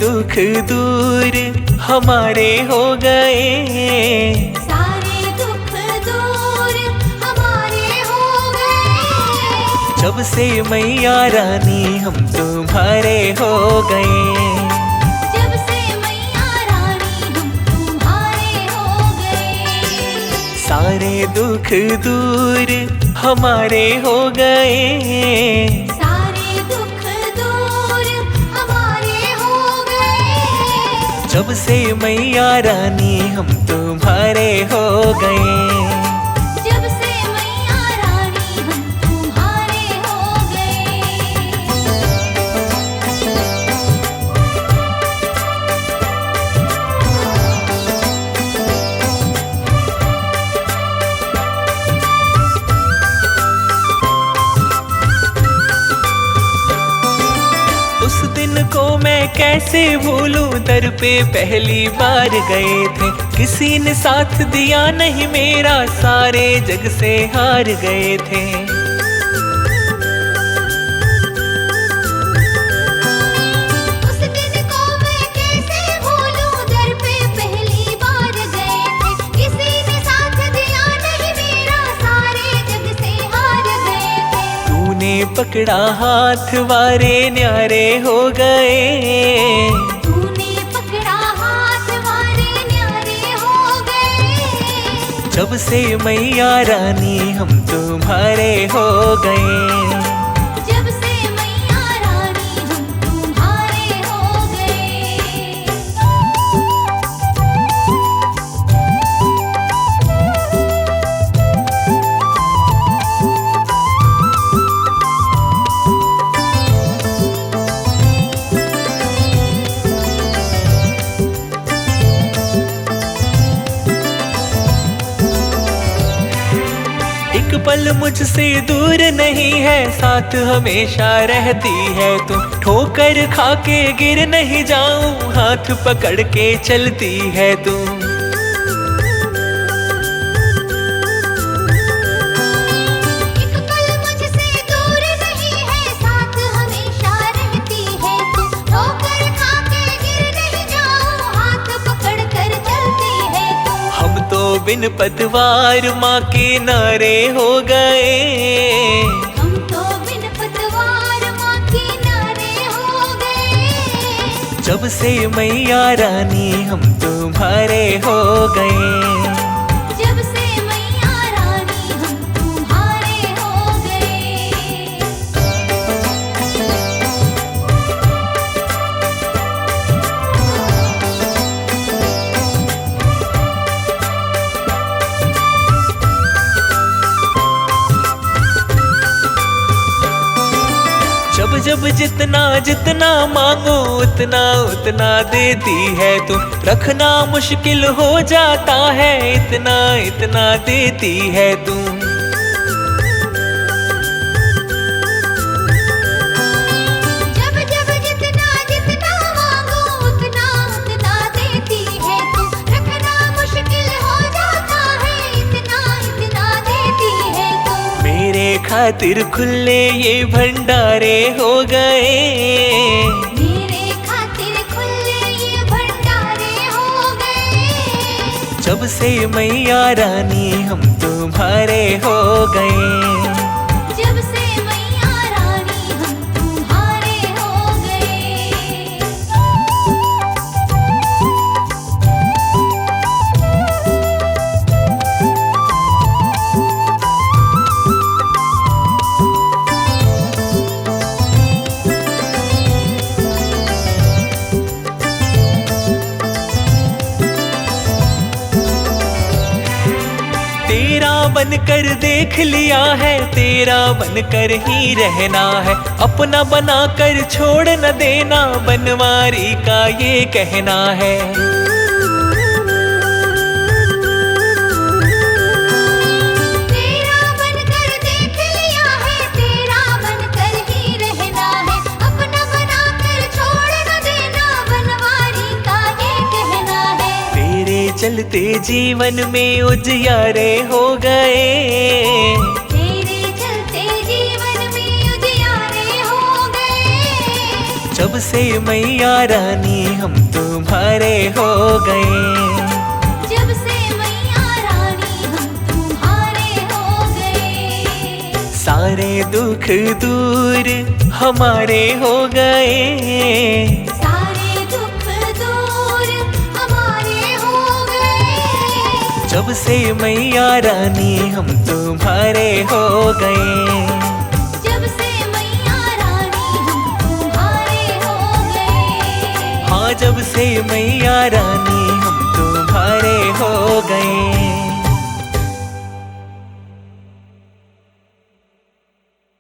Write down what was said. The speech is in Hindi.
दुख दूर हमारे हो गए, सारे दुख दूर हमारे हो गए। जब से मैया रानी हम तुम्हारे हो गए, जब से मैया रानी हम तुम्हारे हो गए। सारे दुख दूर हमारे हो गए, सारे दुख दूर हमारे हो गए। जब से मैया रानी हम तुम्हारे हो गए। जब से मैया रानी हम तुम्हारे हो गए। उस दिन को मैं कैसे भूलूं, दर पे पहली बार गए थे, किसी ने साथ दिया नहीं मेरा, सारे जग से हार गए थे। उस दिन को मैं कैसे भूलूं, दर पे पहली बार गए थे, किसी ने साथ दिया नहीं मेरा, सारे जग से हार गए थे। तूने पकड़ा हाथ वारे न्यारे हो गए, तूने पकड़ा हाथ वारे न्यारे हो गए। जब से मैया रानी हम तुम्हारे हो गए। जब से मैया रानी हम तुम्हारे हो गए। एक पल मुझसे दूर नहीं है, साथ हमेशा रहती है तू, ठोकर खा के गिर नहीं जाऊं, हाथ पकड़ के चलती है तू। एक पल मुझसे दूर नहीं है, साथ हमेशा रहती है तू, ठोकर खा के गिर नहीं जाऊं, हाथ पकड़ कर चलती है तू। हम तो बिन पतवार माँ के नारे हो गए, हम तो बिन पतवार माँ के नारे हो गए। जब से मैया रानी हम तुम्हारे हो गए। जब से मैया रानी हम तुम्हारे हो गए। जब जब जितना जितना मांगो उतना उतना देती है तू, रखना मुश्किल हो जाता है, इतना इतना देती है तू। जब जब जितना जितना मांगो उतना उतना देती है तू, रखना मुश्किल हो जाता है, इतना इतना देती है तू। मेरे खातिर खुले ये भंडारे हो गए, मेरे खातिर खुले ये भंडारे हो गए। जब से मैया रानी हम तुम्हारे हो गए। जब से मैया रानी हम तुम्हारे हो गए। तेरा बनकर देख लिया है, तेरा बनकर ही रहना है, अपना बनाकर छोड़ न देना, बनवारी का ये कहना है। तेरा बनकर देख लिया है, तेरा बनकर ही रहना है, अपना बनाकर छोड़ न देना, बनवारी का ये कहना है। तेरे चलते जीवन में उजियारे हो गए, तेरे चलते जीवन में उजियारे हो गए। जब से मैया रानी हम तुम्हारे हो गए। जब से मैया रानी हम तुम्हारे हो गए। सारे दुख दूर हमारे हो गए। सारे दुख दूर हमारे हो गए। जब से मैया रानी हम तुम्हारे हो गए। जब से मैया रानी हम तुम्हारे हो गए। हाँ, जब से मैया रानी हम तुम्हारे हो गए।